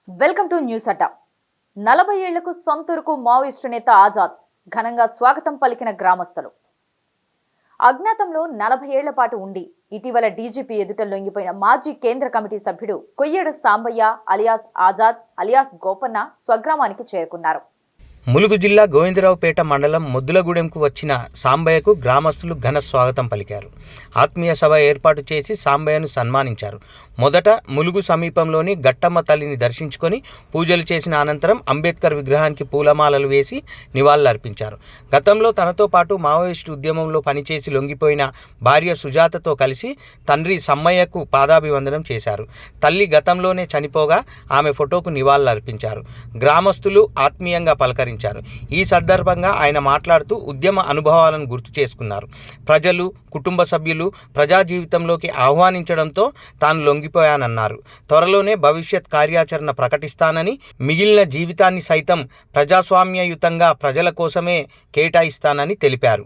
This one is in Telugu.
వెల్కమ్ టు న్యూస్ అడ్డా. 40 ఏళ్లకు సొంతూరుకు మావోయిస్టు నేత ఆజాద్ ఘనంగా స్వాగతం పలికిన గ్రామస్తులు. అజ్ఞాతంలో 40 ఏళ్ల పాటు ఉండి ఇటీవల డీజీపీ ఎదుట లొంగిపోయిన మాజీ కేంద్ర కమిటీ సభ్యుడు కొయ్యేడ సాంబయ్య అలియాస్ ఆజాద్ అలియాస్ గోపన్న స్వగ్రామానికి చేరుకున్నారు. ములుగు జిల్లా గోవిందరావుపేట మండలం ముద్దులగూడెంకు వచ్చిన సాంబయ్యకు గ్రామస్తులు ఘన స్వాగతం పలికారు. ఆత్మీయ సభ ఏర్పాటు చేసి సాంబయ్యను సన్మానించారు. మొదట ములుగు సమీపంలోని గట్టమ్మ తల్లిని దర్శించుకొని పూజలు చేసిన అనంతరం అంబేద్కర్ విగ్రహానికి పూలమాలలు వేసి నివాళులర్పించారు. గతంలో తనతో పాటు మావోయిస్టు ఉద్యమంలో పనిచేసి లొంగిపోయిన భార్య సుజాతతో కలిసి తండ్రి సమ్మయ్యకు పాదాభివందనం చేశారు. తల్లి గతంలోనే చనిపోగా ఆమె ఫోటోకు నివాళులర్పించారు. గ్రామస్తులు ఆత్మీయంగా పలకరించారు. ఈ సందర్భంగా ఆయన మాట్లాడుతూ ఉద్యమ అనుభవాలను గుర్తు చేసుకున్నారు. ప్రజలు, కుటుంబ సభ్యులు ప్రజా జీవితంలోకి ఆహ్వానించడంతో తాను లొంగిపోయానన్నారు. త్వరలోనే భవిష్యత్ కార్యాచరణ ప్రకటిస్తానని, మిగిలిన జీవితాన్ని సైతం ప్రజాస్వామ్యయుతంగా ప్రజల కోసమే కేటాయిస్తానని తెలిపారు.